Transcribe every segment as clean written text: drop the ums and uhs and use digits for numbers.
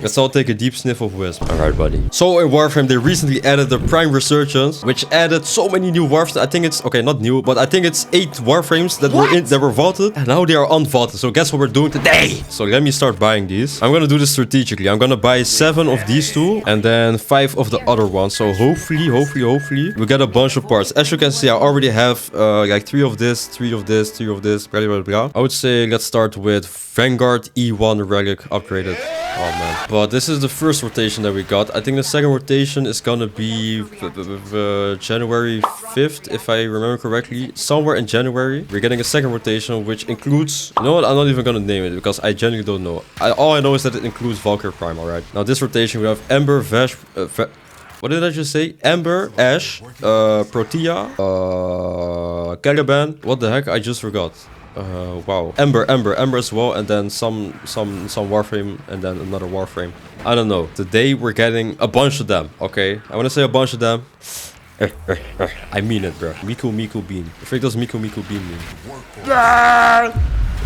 Let's all take a deep sniff of wisp. Alright, buddy. So in Warframe, they recently added the Prime Resurgence, which added so many new Warframes. I think it's, okay, not new, but I think it's 8 Warframes that were vaulted. And now they are unvaulted. So guess what we're doing today? So let me start buying these. I'm gonna do this strategically. I'm gonna buy 7 of these 2 and then 5 of the other ones. So hopefully, we get a bunch of parts. As you can see, I already have like 3 of this, 3 of this, 3 of this, blah, blah, blah. I would say let's start with Vanguard E1 Relic upgraded. Oh man. But this is the first rotation that we got. I think the second rotation is gonna be January 5th, if I remember correctly. Somewhere in January. We're getting a second rotation, which includes... You know what? I'm not even gonna name it, because I genuinely don't know. All I know is that it includes vanguard Prime, alright? Now this rotation, we have Ember, Vash... what did I just say? Ember, Ash, Protea, Caliban. What the heck? I just forgot. Wow. Ember as well, and then some Warframe, and then another Warframe. I don't know. Today we're getting a bunch of them, okay? I want to say a bunch of them. I mean it, bro. Miku Bean. The frick does Miku Bean mean?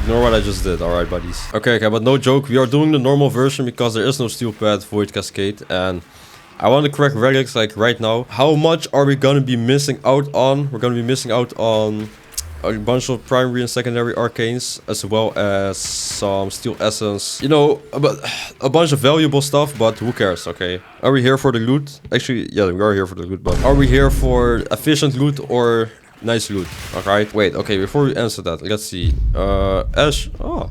Ignore what I just did, alright, buddies. Okay, but no joke. We are doing the normal version because there is no Steel Pad, Void Cascade, and I want to correct Relics like right now. How much are we gonna be missing out on? We're gonna be missing out on a bunch of primary and secondary arcanes, as well as some steel essence, you know, a bunch of valuable stuff, but who cares? Okay, are we here for the loot? Actually, yeah, we are here for the loot, but are we here for efficient loot or nice loot? Alright, wait, okay, before we answer that, let's see. Ash, oh.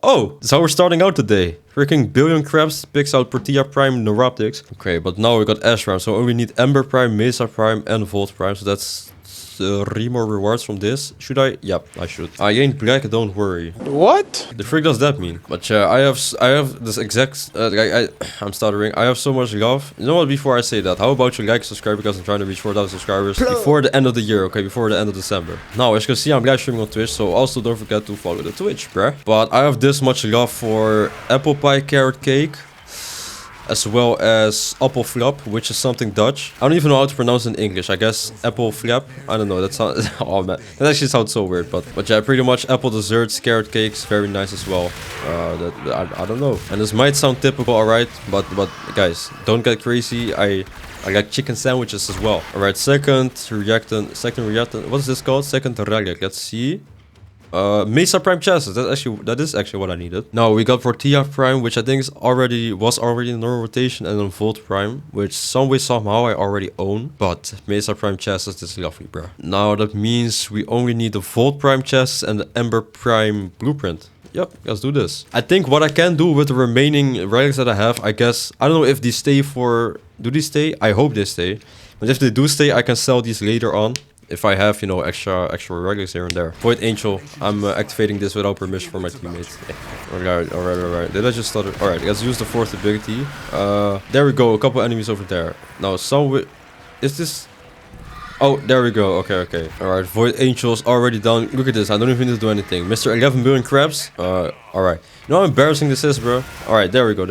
Oh, that's how we're starting out today. Freaking Billion Crabs picks out Protea Prime Neuroptics. Okay, but now we got Ash Prime, so we need Ember Prime, Mesa Prime, and Volt Prime, so that's 3 more rewards from this. Should I? Yep, I should. I ain't black, don't worry. What? The frick does that mean? But yeah, I have this exact... I'm stuttering. I have so much love. You know what, before I say that, how about you like, subscribe, because I'm trying to reach 4,000 subscribers before the end of the year, okay? Before the end of December. Now, as you can see, I'm live streaming on Twitch, so also don't forget to follow the Twitch, bruh. But I have this much love for apple pie carrot cake, as well as apple flap, which is something Dutch. I don't even know how to pronounce it in English. I guess apple flap. I don't know. That sounds... Oh man, that actually sounds so weird. But yeah, pretty much apple desserts, carrot cakes, very nice as well. I don't know. And this might sound typical, alright, but guys, don't get crazy. I like chicken sandwiches as well. Alright, second reactant. What is this called? Second relic. Let's see. Mesa Prime chassis, that is actually what I needed. Now we got Protea Prime, which I think was already in normal rotation, and then Volt Prime, which some way somehow I already own. But Mesa Prime chassis is lovely, bro. Now that means we only need the Volt Prime chassis and the Ember Prime blueprint. Yep, let's do this. I think what I can do with the remaining relics that I have, I guess, I don't know if these stay for... Do these stay? I hope they stay. But if they do stay, I can sell these later on. If I have, you know, extra relics here and there. Void Angel, I'm activating this without permission from my teammates. Alright. Did I just start it? Alright, let's use the 4th ability. There we go, a couple enemies over there. Now, is this... Oh, there we go. Okay. Alright, Void Angel's already done. Look at this, I don't even need to do anything. Mr. 11 billion crabs. Alright. You know how embarrassing this is, bro? Alright, there we go.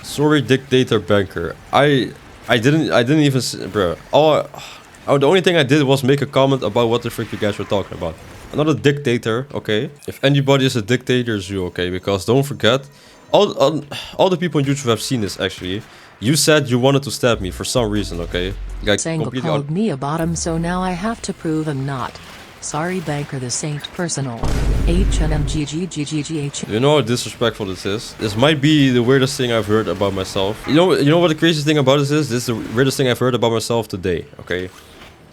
Sorry, Dictator Banker. I didn't even... Bro, the only thing I did was make a comment about what the frick you guys were talking about. I'm not a dictator, okay? If anybody is a dictator, it's you, okay? Because don't forget, all the people on YouTube have seen this, actually. You said you wanted to stab me for some reason, okay? Like, Sango called me a bottom, so now I have to prove I'm not. Sorry, Banker, this ain't personal. HNMGGGGGH. You know how disrespectful this is? This might be the weirdest thing I've heard about myself. You know what the craziest thing about this is? This is the weirdest thing I've heard about myself today, okay?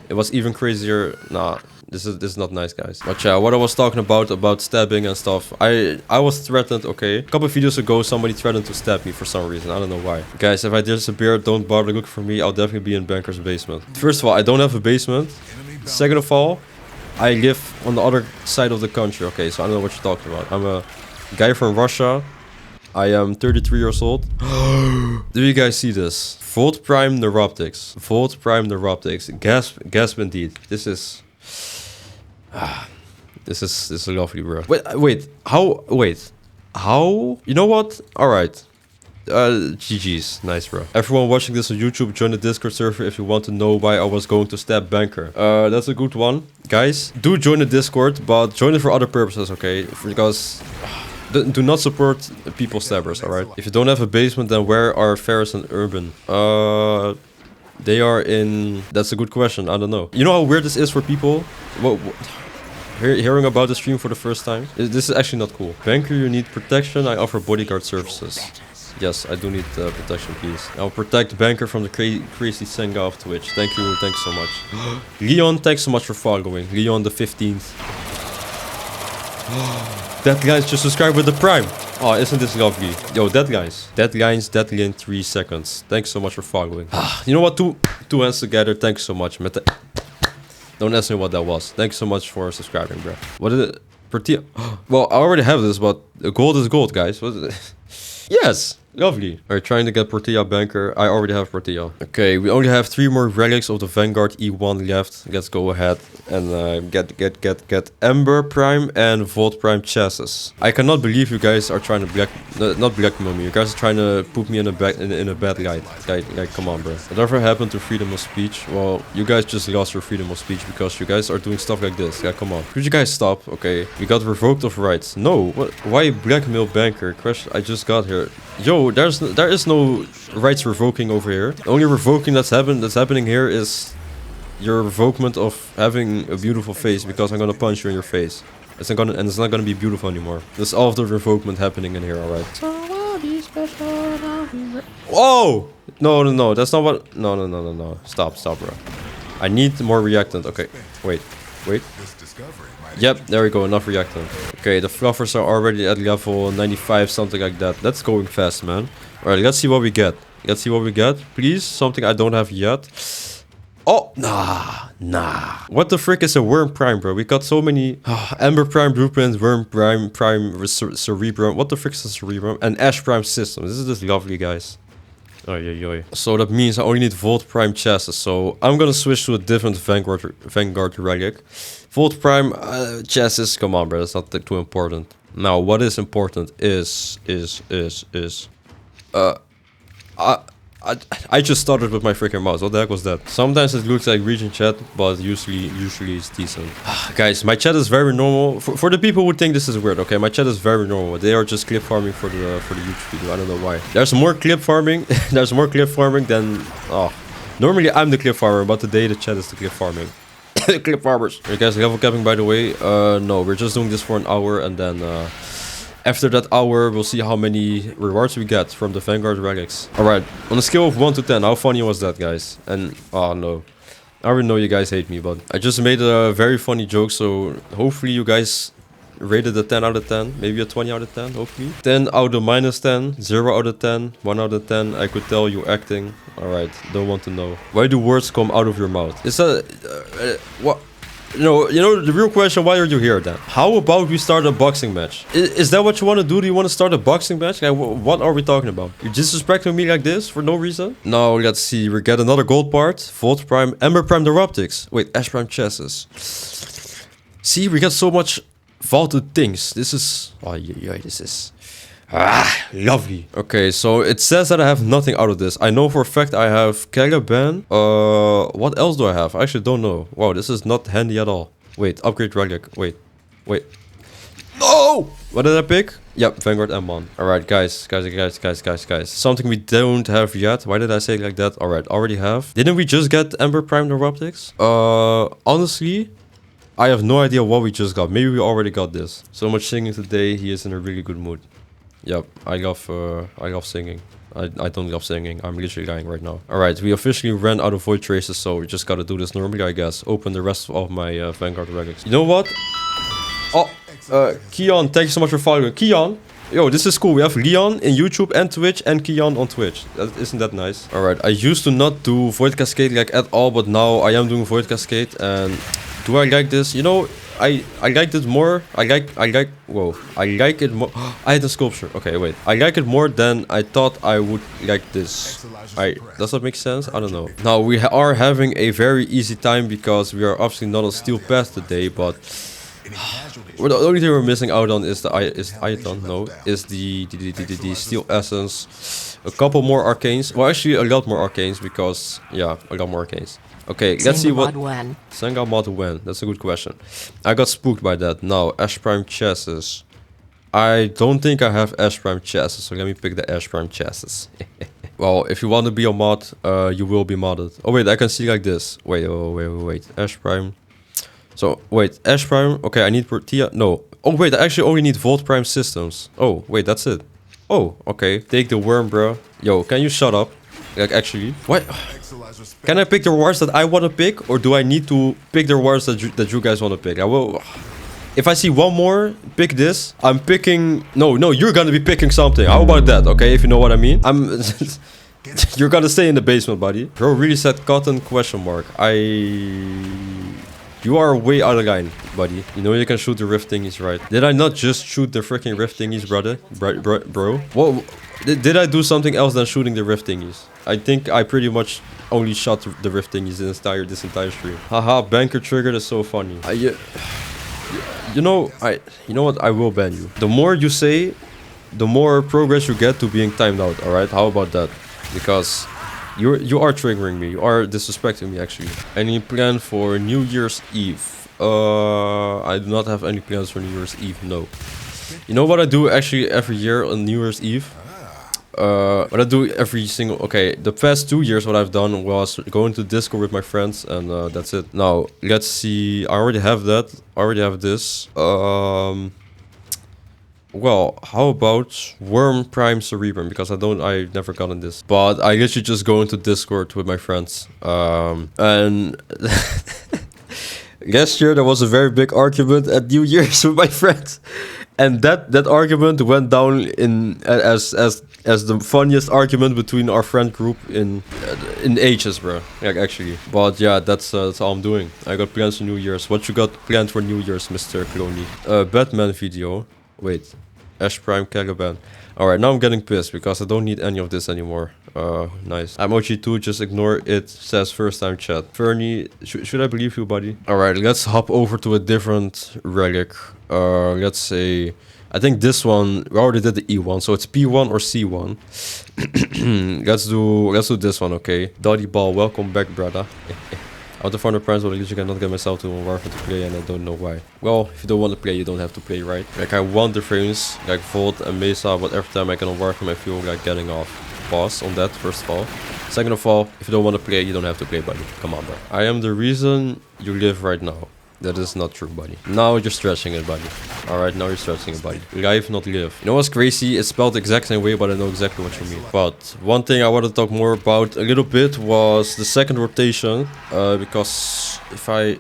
It was even crazier. Nah, this is not nice, guys. But yeah, what I was talking about stabbing and stuff. I was threatened, okay? A couple of videos ago, somebody threatened to stab me for some reason. I don't know why. Guys, if I disappear, don't bother looking for me. I'll definitely be in Banker's basement. First of all, I don't have a basement. Second of all, I live on the other side of the country, okay? So I don't know what you're talking about. I'm a guy from Russia. I am 33 years old. Do you guys see this? Volt Prime Neuroptics. Volt Prime Neuroptics. Gasp indeed. This is lovely, bro. Wait. How? You know what? Alright. GG's. Nice, bro. Everyone watching this on YouTube, join the Discord server if you want to know why I was going to stab Banker. That's a good one. Guys, do join the Discord, but join it for other purposes, okay? Because Do not support people stabbers, alright? If you don't have a basement, then where are Ferris and Urban? They are in... That's a good question, I don't know. You know how weird this is for people? Hearing about the stream for the first time? This is actually not cool. Banker, you need protection, I offer bodyguard services. Yes, I do need protection, please. I'll protect Banker from the crazy Senga of Twitch. Thanks so much. Leon, thanks so much for following. Leon the 15th. That guy's just subscribed with the Prime. Oh, isn't this lovely? Yo, that guy's deadly in 3 seconds. Thanks so much for following. You know what? Two hands together. Thanks so much. Don't ask me what that was. Thanks so much for subscribing, bro. What is it? Protea. Well, I already have this, but gold is gold, guys. What is it? Yes. Lovely. We're trying to get Protea Banker. I already have Protea. Okay, we only have 3 more relics of the Vanguard E1 left. Let's go ahead and get Ember Prime and Vault Prime chassis. I cannot believe you guys are trying to not blackmail me. You guys are trying to put me in a bad light. Like, come on, bro. Whatever happened to freedom of speech? Well, you guys just lost your freedom of speech because you guys are doing stuff like this. Yeah, come on. Could you guys stop? Okay, we got revoked of rights. No, what? Why blackmail Banker? Question I just got here. Yo, there is no rights revoking over here. The only revoking that's happening here is your revokement of having a beautiful face because I'm gonna punch you in your face. It's not gonna be beautiful anymore. There's all of the revokement happening in here, alright. Whoa! No, that's not what. No. Stop, bro. I need more reactant. Okay, wait. Yep, there we go, enough reactant. Okay, the fluffers are already at level 95, something like that. That's going fast, man. Alright, let's see what we get. Please, something I don't have yet. Oh, nah. What the frick is a Worm Prime, bro? We got so many... Ember Prime Blueprint, Worm Prime, Cerebrum. What the frick is a Cerebrum? And Ash Prime System. This is just lovely, guys. Oy. So that means I only need Vault Prime chassis. So I'm gonna switch to a different Vanguard relic. Vault Prime chassis. Come on, bro. That's not too important. Now, what is important is I just started with my freaking mouse. What the heck was that? Sometimes it looks like region chat, but usually it's decent. Guys, my chat is very normal. For the people who think this is weird, okay, my chat is very normal. They are just clip farming for the YouTube video. I don't know why. There's more clip farming. Than normally I'm the clip farmer, but today the chat is the clip farming. Clip farmers. Hey guys, level capping by the way. No, we're just doing this for an hour and then after that hour, we'll see how many rewards we get from the Vanguard relics. Alright, on a scale of 1 to 10, how funny was that, guys? And, oh no. I already know you guys hate me, but I just made a very funny joke, so hopefully you guys rated a 10 out of 10. Maybe a 20 out of 10, hopefully. 10 out of minus 10, 0 out of 10, 1 out of 10. I could tell you acting. Alright, don't want to know. Why do words come out of your mouth? Is that... what? You know, the real question, why are you here then? How about we start a boxing match? Is that what you want to do? Do you want to start a boxing match? Like, what are we talking about? You're disrespecting me like this for no reason? Now, let's see. We get another gold part. Vault Prime, Ember Prime Neuroptics. Wait, Ash Prime chassis. See, we get so much vaulted things. This is... Oh, yeah, this is... lovely. Okay, so it says that I have nothing out of this. I know for a fact I have Caliban. What else do I have? I actually don't know. Wow, this is not handy at all. Wait, upgrade relic. Wait. No! What did I pick? Yep, Vanguard M1. Alright, guys. Something we don't have yet. Why did I say it like that? Alright, already have. Didn't we just get Ember Prime Neuroptics? Honestly, I have no idea what we just got. Maybe we already got this. So much singing today. He is in a really good mood. Yep, I love singing. I don't love singing. I'm literally dying right now. Alright, we officially ran out of void traces, so we just gotta do this normally, I guess. Open the rest of my Vanguard relics. You know what? Oh, Keon, thank you so much for following. Keon, yo, this is cool. We have Leon in YouTube and Twitch and Keon on Twitch. Isn't that nice? Alright, I used to not do void cascade like at all, but now I am doing void cascade. And do I like this? You know, I like it more. I like it more. I had a sculpture. Okay, wait. I like it more than I thought I would like this. Does that make sense? I don't know. Now we are having a very easy time because we are obviously not on steel path today, but the only thing we're missing out on is the steel essence. A couple more arcanes. Well, actually a lot more arcanes because yeah, a lot more arcanes. Okay, let's see what... Senga mod when? That's a good question. I got spooked by that. Now, Ash Prime chassis. I don't think I have Ash Prime chassis, so let me pick the Ash Prime chassis. Well, if you want to be a mod, you will be modded. Oh wait, I can see like this. Wait. Ash Prime. So wait, Ash Prime. Okay, I need Protea. No. Oh wait, I actually only need Volt Prime systems. Oh wait, that's it. Oh, okay. Take the worm, bro. Yo, can you shut up? Like actually, what? Can I pick the rewards that I want to pick, or do I need to pick the rewards that you guys want to pick? I will. If I see one more, pick this. I'm picking... No, you're gonna be picking something. How about that, okay? If you know what I mean. You're gonna stay in the basement, buddy. Bro really said cotton question mark. You are way out of line, buddy. You know you can shoot the rift thingies, right? Did I not just shoot the freaking rift thingies, brother? Bro? What? Did I do something else than shooting the rift thingies? I think I pretty much only shot the rift thingies this entire stream. Haha, banker triggered is so funny. You know what? I will ban you. The more you say, the more progress you get to being timed out. All right? How about that? Because you are triggering me. You are disrespecting me actually. Any plan for New Year's Eve? I do not have any plans for New Year's Eve. No. You know what I do actually every year on New Year's Eve? What I do every single... Okay, the past 2 years what I've done was going to Discord with my friends and that's it. Now, let's see. I already have that. I already have this. Well, how about Worm Prime Cerebrum? Because I've never gotten this. But I literally just go into Discord with my friends. And... Last year there was a very big argument at New Year's with my friends. And that argument went down in as the funniest argument between our friend group in ages, bro. Like actually. But yeah, that's all I'm doing. I got plans for New Year's. What you got planned for New Year's, Mr. Cloney? Batman video. Wait. Ash Prime Caliban. Alright, now I'm getting pissed because I don't need any of this anymore. Nice. I'm OG2, just ignore it, says first time chat. Fernie, should I believe you, buddy? Alright, let's hop over to a different relic. Let's say, I think this one, we already did the E1, so it's P1 or C1. let's do this one, okay? Doddy Ball, welcome back, brother. Out of 400 primes, but I usually cannot get myself to Warframe to play, and I don't know why. Well, if you don't want to play, you don't have to play, right? Like, I want the frames, like Volt and Mesa, but every time I can on Warframe, I feel like getting off. Pause on that, first of all. Second of all, if you don't want to play, you don't have to play, buddy. Come on, bro. I am the reason you live right now. That is not true, buddy. Now you're stretching it, buddy. Alright, now you're stretching it, buddy. Live, not live. You know what's crazy? It's spelled the exact same way, but I know exactly what you mean. But one thing I want to talk more about a little bit was the second rotation. Because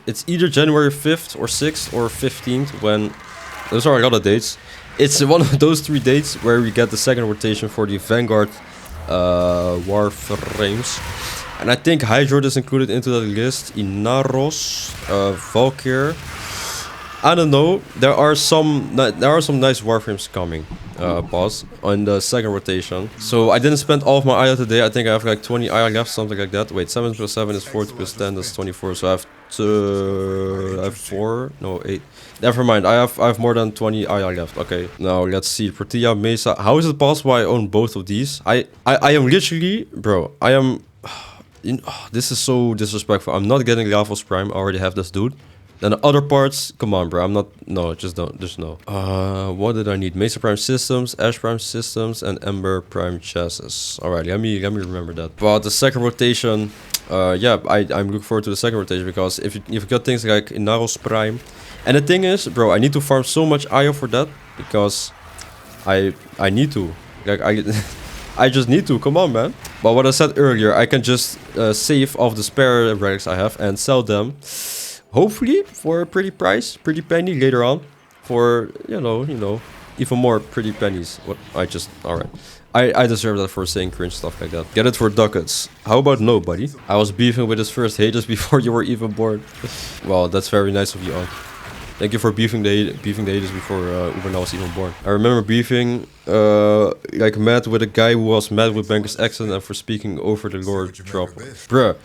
it's either January 5th or 6th or 15th when... Those are a lot of dates. It's one of those 3 dates where we get the second rotation for the Vanguard Warframes. And I think Hydroid is included into that list. Inaros, Valkyr. I don't know. There are some nice Warframes coming, boss, on the second rotation. So I didn't spend all of my IR today. I think I have like 20 IR left, something like that. Wait, 7 plus 7 is 40 plus 10, that's 24. So I have 4, no 8. Never mind. I have more than 20 IR left. Okay. Now let's see. Protea, Mesa. How is it possible I own both of these? I am literally, bro. I am. This is so disrespectful. I'm not getting Lavos Prime. I already have this dude. Then the other parts, come on, bro. I'm not. No, just don't. Just no. What did I need? Mesa Prime systems, Ash Prime systems, and Ember Prime chassis. All right, let me remember that. But the second rotation, yeah, I'm looking forward to the second rotation because if you got things like Inaros Prime, and the thing is, bro, I need to farm so much IO for that because I need to. Like I just need to. Come on, man. But what I said earlier, I can just save off the spare relics I have and sell them. Hopefully for a pretty price, pretty penny later on. For, you know, even more pretty pennies. What alright. I deserve that for saying cringe stuff like that. Get it for ducats. How about no, buddy? I was beefing with his first haters before you were even born. Well, that's very nice of you, Aunt. Thank you for beefing the haters before Uber was even born. I remember beefing like mad with a guy who was mad with Banker's accent and for speaking over the lore drop. Bruh.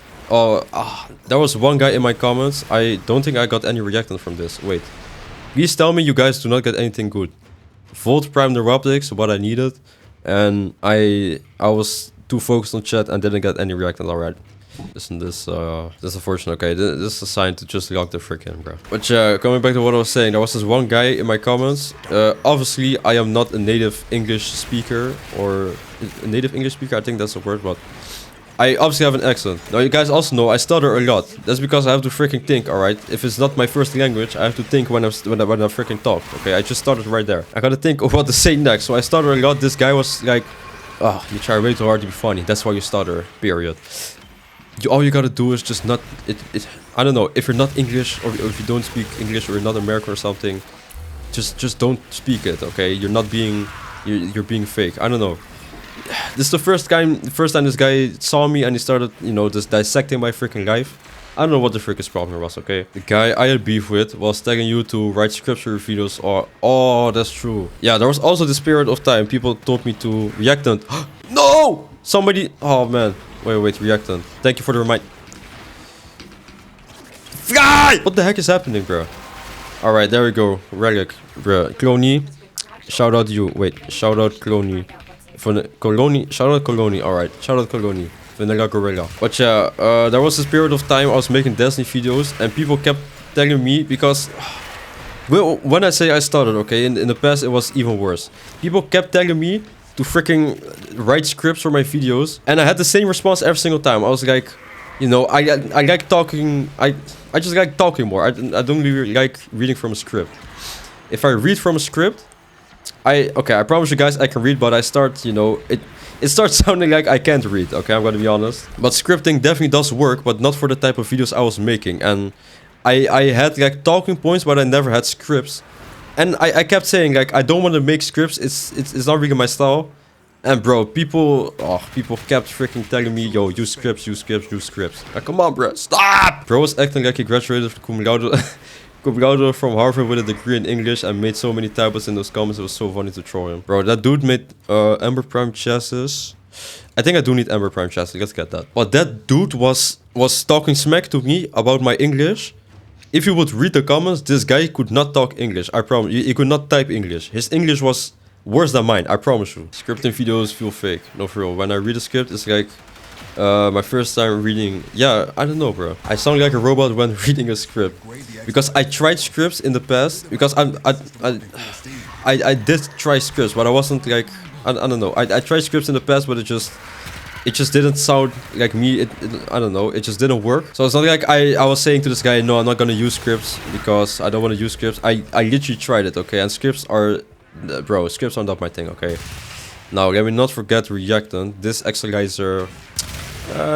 There was one guy in my comments. I don't think I got any reactant from this. Wait. Please tell me you guys do not get anything good. Volt Prime Neuroptics, what I needed. And I was too focused on chat and didn't get any reactant already. Isn't this unfortunate? Okay, this is a sign to just log the frick in, bro. But yeah, coming back to what I was saying, there was this one guy in my comments. Obviously, I am not a native English speaker, or a native English speaker, I think that's the word, but I obviously have an accent. Now, you guys also know I stutter a lot. That's because I have to freaking think, alright? If it's not my first language, I have to think when I freaking talk, okay? I just started right there. I gotta think of what to say next, so I stutter a lot. This guy was like, oh, you try way too hard to be funny. That's why you stutter, period. All you gotta do is just not... I don't know, if you're not English, or if you don't speak English, or you're not American or something, just don't speak it, okay? You're not being... You're being fake. I don't know. This is the first time this guy saw me and he started, you know, just dissecting my freaking life. I don't know what the frick his problem was, okay? The guy I had beef with was tagging you to write scripture videos or... Oh, that's true. Yeah, there was also this period of time people told me to reactant. No! Somebody... Oh, man. Wait, reactant. Thank you for the remind... Fly! What the heck is happening, bro? Alright, there we go. Relic, bro. Cloney. Shout out you. Wait, shout out Cloney. For the Colony, shout out Colony, alright, shout out Colony, Vanilla Gorilla. But yeah, there was this period of time I was making Destiny videos and people kept telling me, because well, when I say I started, okay, in the past it was even worse. People kept telling me to freaking write scripts for my videos, and I had the same response every single time. I was like, you know, I like talking, I just like talking more. I don't really like reading from a script. If I read from a script, I promise you guys I can read, but I start, you know, it starts sounding like I can't read, okay, I'm gonna be honest. But scripting definitely does work, but not for the type of videos I was making. And I had like talking points, but I never had scripts. And I kept saying like, I don't want to make scripts, it's not really my style. And bro, people kept freaking telling me, yo, use scripts. Like, come on, bro, stop! Bro was acting like he graduated from cum laude from Harvard with a degree in English and made so many typos in those comments. It was so funny to troll him. Bro, that dude made Ember Prime chassis. I think I do need Ember Prime chassis. Let's get that. But that dude was talking smack to me about my English. If you would read the comments, this guy could not talk English. I promise. He could not type English. His English was worse than mine. I promise you. Scripting videos feel fake. No, for real. When I read a script, it's like... my first time reading, yeah, I don't know, bro. I sound like a robot when reading a script, because I tried scripts in the past. Because I did try scripts, but I wasn't like, I don't know. I tried scripts in the past, but it just didn't sound like me. I don't know. It just didn't work. So it's not like I was saying to this guy, no, I'm not gonna use scripts because I don't want to use scripts. I literally tried it, okay. And scripts are, bro, scripts are not my thing, okay. Now let me not forget reactant. This exerciser.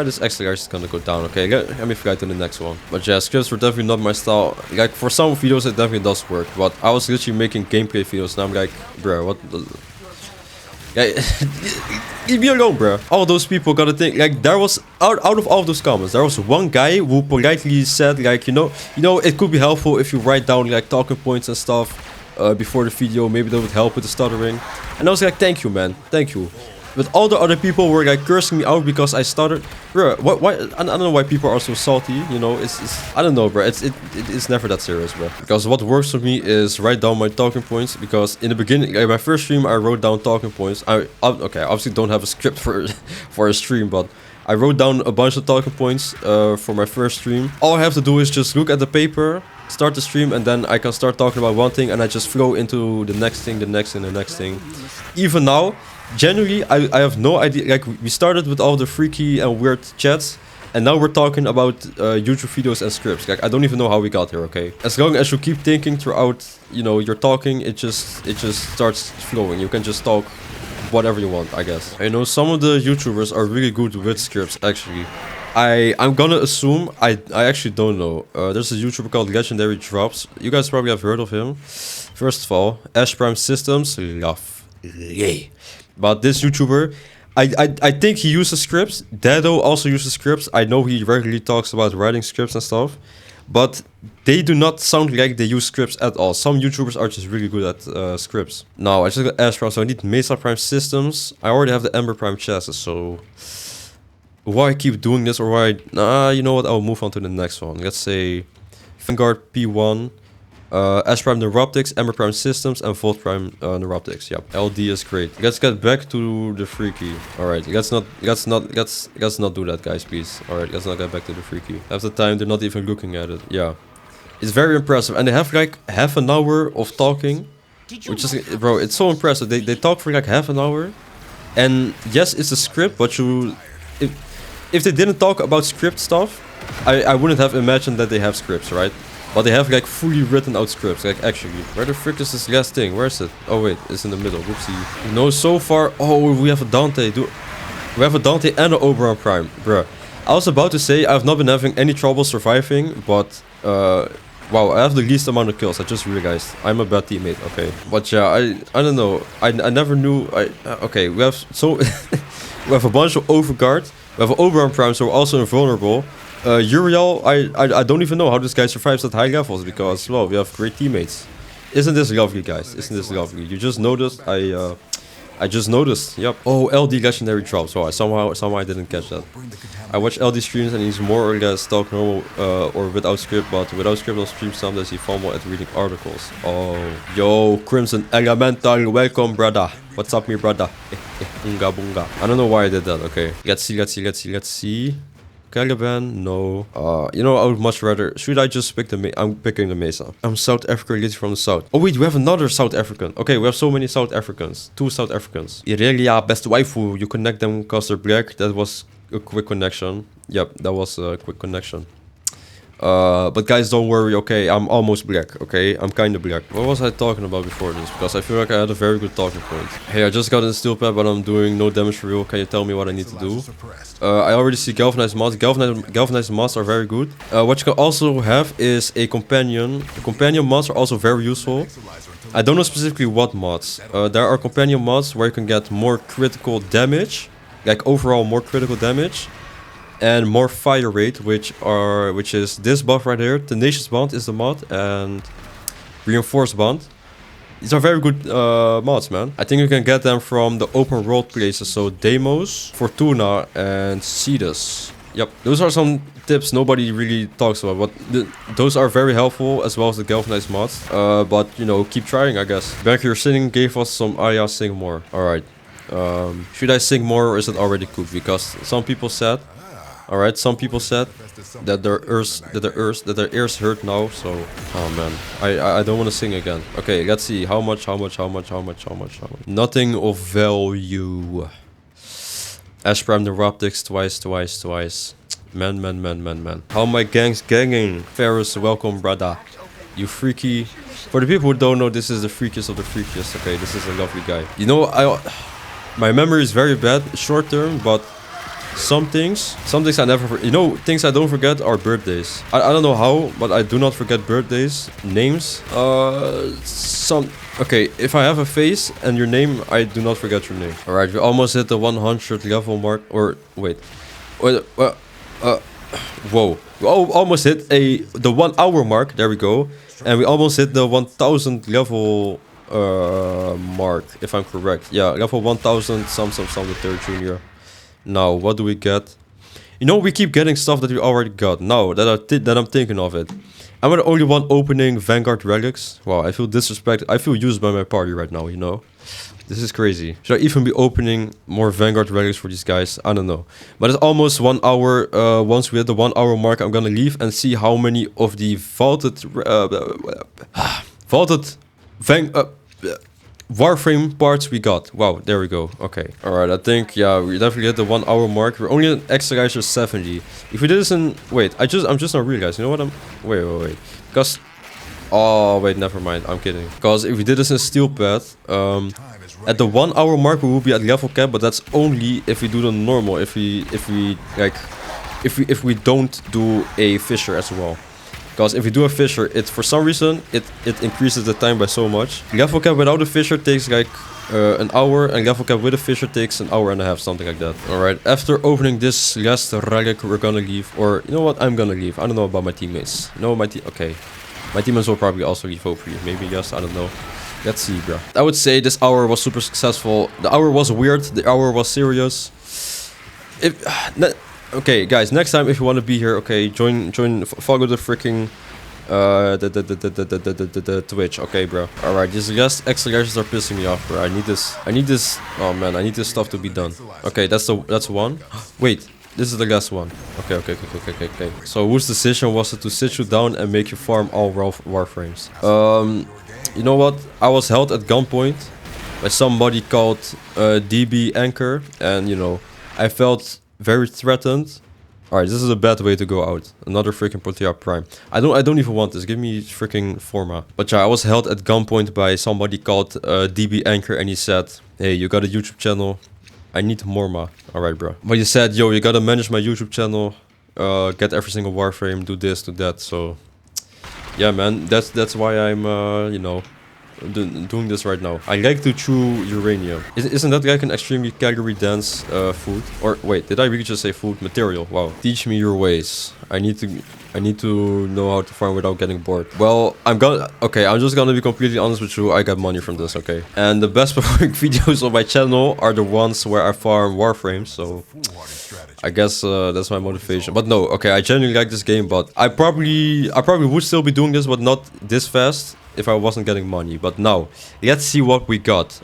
This exercise is gonna go down, okay? Let me fly to the next one. But yeah, scripts were definitely not my style. Like, for some videos it definitely does work, but I was literally making gameplay videos and I'm like, bro, what the... Yeah, leave me alone, bro. All those people gotta think, like, there was, out of all of those comments, there was one guy who politely said, like, you know, it could be helpful if you write down, like, talking points and stuff before the video. Maybe that would help with the stuttering. And I was like, thank you, man. Thank you. But all the other people were like cursing me out because I stuttered. Bro, why? I don't know why people are so salty. You know, it's I don't know, bro. It's never that serious, bro. Because what works for me is write down my talking points. Because in the beginning, like my first stream, I wrote down talking points. Okay, I obviously don't have a script for a stream, but I wrote down a bunch of talking points for my first stream. All I have to do is just look at the paper, start the stream, and then I can start talking about one thing, and I just flow into the next thing, the next thing, the next thing. Even now. Genuinely, I have no idea. Like, we started with all the freaky and weird chats, and now we're talking about YouTube videos and scripts. Like, I don't even know how we got here, okay? As long as you keep thinking throughout, you know, you're talking, it just starts flowing. You can just talk whatever you want, I guess. I know some of the YouTubers are really good with scripts, actually. I'm gonna assume, I actually don't know. There's a YouTuber called Legendary Drops. You guys probably have heard of him. First of all, Ash Prime Systems, lovely. But this YouTuber, I think he uses scripts. Dado also uses scripts. I know he regularly talks about writing scripts and stuff. But they do not sound like they use scripts at all. Some YouTubers are just really good at scripts. Now, I just got Ash Prime, so I need Mesa Prime Systems. I already have the Ember Prime chassis, so... Why I keep doing this, or why... Nah, you know what? I'll move on to the next one. Let's say... Vanguard P1. S Prime Neuroptics, Ember Prime Systems, and Volt Prime Neuroptics. Yep, LD is great. Let's get back to the freaky. All right, let's not do that, guys, please. All right, let's not get back to the freaky. Half the time they're not even looking at it. Yeah, it's very impressive, and they have like half an hour of talking, which is, bro, it's so impressive. They talk for like half an hour, and yes, it's a script, but if they didn't talk about script stuff, I wouldn't have imagined that they have scripts, right? But they have like fully written out scripts, like actually. Where the frick is this last thing? Where is it? Oh wait, it's in the middle. Whoopsie. You know, so far, oh, we have a Dante. We have a Dante and an Oberon Prime, bruh. I was about to say I've not been having any trouble surviving, but wow, I have the least amount of kills. I just realized I'm a bad teammate. Okay, but yeah, I don't know. I never knew. Okay, we have so we have a bunch of overguard. We have an Oberon Prime, so we're also invulnerable. Uriel, I don't even know how this guy survives at high levels because, well, we have great teammates. Isn't this lovely, guys? Isn't this lovely? You just noticed? I just noticed. Yep. Oh, LD legendary drops. Oh, somehow I didn't catch that. I watch LD streams and he's more or less talk normal or without script, but without script on stream sometimes he fumble at reading articles. Oh, yo, Crimson Elemental, welcome, brother. What's up, me brother? Bunga bunga. I don't know why I did that. Okay, let's see. Caliban, no. You know, I would much rather. Should I just pick the? I'm picking the Mesa. I'm South African, literally from the south. Oh wait, we have another South African. Okay, we have so many South Africans. 2 South Africans. Irelia, best waifu. You connect them because they're black. That was a quick connection. Yep, that was a quick connection. But guys, don't worry, okay? I'm almost black, okay? I'm kinda black. What was I talking about before this? Because I feel like I had a very good talking point. Hey, I just got in steel pad, but I'm doing no damage for real. Can you tell me what I need to do? I already see galvanized mods. Galvanized mods are very good. What you can also have is a companion. The companion mods are also very useful. I don't know specifically what mods. There are companion mods where you can get more critical damage. Like overall more critical damage. And more fire rate, which is this buff right here. Tenacious Bond is the mod, and Reinforced Bond. These are very good mods, man. I think you can get them from the open world places. So Deimos, Fortuna, and Cetus. Yep, those are some tips nobody really talks about, but those are very helpful, as well as the galvanized mods. But you know, keep trying, I guess. Dbankerr singing gave us some Aya sing more. All right. Should I sing more, or is it already cooked? Because some people said. Alright, some people said that their ears hurt now, so oh man, I don't want to sing again. Okay, let's see how much. Nothing of value. Ash Prime Neuroptics twice. Man. How my gang's ganging? Ferris, welcome, brother. You freaky. For the people who don't know, this is the freakiest of the freakiest. Okay, this is a lovely guy. You know, my memory is very bad short term, but some things I never you know, things I don't forget are birthdays. I don't know how, but I do not forget birthdays, names. Okay, if I have a face and your name, I do not forget your name. All right, we almost hit the 100 level mark, or wait, whoa, we almost hit the 1 hour mark. There we go, and we almost hit the 1000 level mark, if I'm correct. Yeah, level 1000 some the third junior. Now, what do we get? You know, we keep getting stuff that we already got. Now that I'm thinking of it, I'm the only one opening Vanguard Relics. Wow, I feel disrespected. I feel used by my party right now, you know? This is crazy. Should I even be opening more Vanguard Relics for these guys? I don't know. But it's almost 1 hour. Once we hit the 1 hour mark, I'm gonna leave and see how many of the vaulted Warframe parts we got. Wow, there we go. Okay. Alright, I think, yeah, we definitely hit the 1 hour mark. We're only an extra 70. If we did this in... Wait, I'm just not realizing. You know what? Wait. Because... Oh, wait, never mind. I'm kidding. Because if we did this in Steel Path, at the 1 hour mark we will be at level cap, but that's only if we do the normal. If we don't do a fissure as well. Because if you do a fissure, for some reason it increases the time by so much. Level cap without a fissure takes like an hour, and level cap with a fissure takes an hour and a half, something like that. Alright, after opening this last relic, we're gonna leave. Or, you know what, I'm gonna leave. I don't know about my teammates. No, okay. My teammates will probably also leave, hopefully. Maybe, yes, I don't know. Let's see, bro. I would say this hour was super successful. The hour was weird. The hour was serious. Okay, guys, next time if you want to be here, okay, follow the freaking The Twitch. Okay, bro. Alright, these last accelerations are pissing me off, bro. I need this. Oh man, I need this stuff to be done. Okay, that's one. Wait, this is the last one. Okay. So whose decision was it to sit you down and make you farm all warframes? You know what? I was held at gunpoint by somebody called dBankerr, and you know, I felt very threatened. Alright, this is a bad way to go out. Another freaking Protea Prime. I don't even want this. Give me freaking Forma. But yeah, I was held at gunpoint by somebody called dBankerr, and he said, hey, you got a YouTube channel. I need Morma. Alright, bro. But he said, yo, you gotta manage my YouTube channel. Get every single warframe, do this, do that. So yeah, man, that's why I'm you know, doing this right now. I like to chew uranium. Isn't that like an extremely calorie dense food? Or wait, did I really just say food? Material. Wow. Teach me your ways. I need to know how to farm without getting bored. Well, I'm just gonna be completely honest with you. I got money from this, okay? And the best performing videos on my channel are the ones where I farm warframes, so I guess that's my motivation. But no, okay, I genuinely like this game, but I probably would still be doing this, but not this fast if I wasn't getting money. But now, let's see what we got.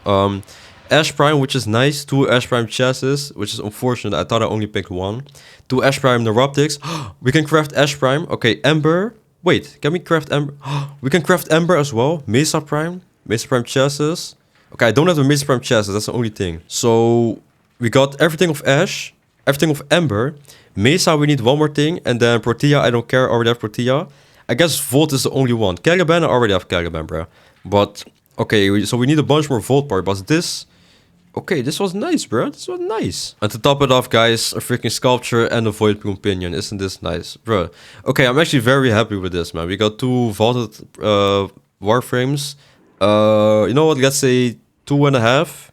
Ash Prime, which is nice. 2 Ash Prime chassis, which is unfortunate. I thought I only picked 1. 2 Ash Prime Neuroptics. We can craft Ash Prime. Okay, Ember. Wait, can we craft Ember? We can craft Ember as well. Mesa Prime. Mesa Prime chassis. Okay, I don't have the Mesa Prime chassis. That's the only thing. So, we got everything of Ash. Everything of Ember. Mesa, we need one more thing. And then Protea, I don't care. I already have Protea. I guess Volt is the only one. Caliban, I already have Caliban, bro. But, okay, so we need a bunch more Volt part. But this... Okay, this was nice, bro. This was nice. And to top it off, guys, a freaking sculpture and a Void Plume Pinion. Isn't this nice, bro? Okay, I'm actually very happy with this, man. We got 2 vaulted warframes. You know what? Let's say 2.5.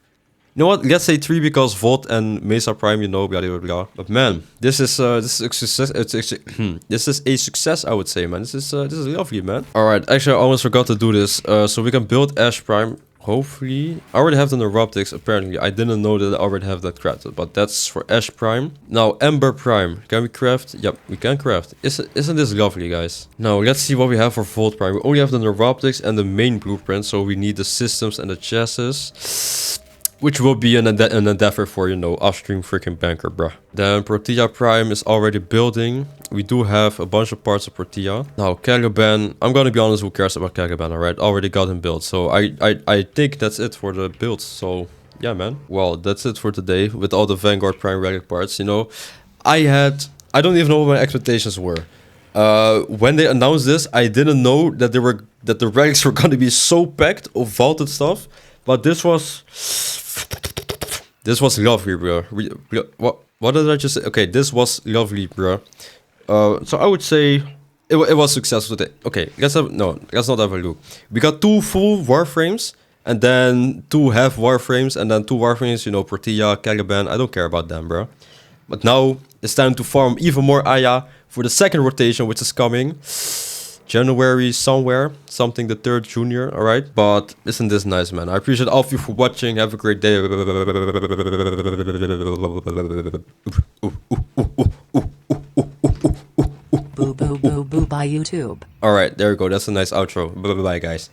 You know what? Let's say 3 because Vault and Mesa Prime, you know, blah blah blah. But man, this is a success. This is a success, I would say, man. This is lovely, man. All right, actually, I almost forgot to do this. So we can build Ash Prime. Hopefully, I already have the Neuroptics. Apparently, I didn't know that I already have that crafted, but that's for Ash Prime. Now, Ember Prime. Can we craft? Yep, we can craft. Isn't this lovely, guys? Now, let's see what we have for Vault Prime. We only have the Neuroptics and the main blueprint, so we need the systems and the chassis. Which will be an endeavor for, you know, upstream freaking banker, bruh. Then Protea Prime is already building. We do have a bunch of parts of Protea. Now, Caliban, I'm gonna be honest, who cares about Caliban, alright? Already got him built. So I think that's it for the builds. So, yeah, man. Well, that's it for today with all the Vanguard Prime Relic parts, you know. I don't even know what my expectations were. When they announced this, I didn't know that the relics were gonna be so packed of vaulted stuff. But this was lovely, bro. What did I just say? Okay, this was lovely, bro. So I would say it was successful today. Okay, let's not have a look. We got 2 full warframes, and then 2 half warframes, and then 2 warframes, you know, Protea, Caliban. I don't care about them, bro. But now it's time to farm even more Aya for the second rotation, which is coming. January somewhere, something the 3rd junior, alright? But isn't this nice, man? I appreciate all of you for watching. Have a great day. Boo boo boo boo by YouTube. Alright, there we go. That's a nice outro. Bye bye guys.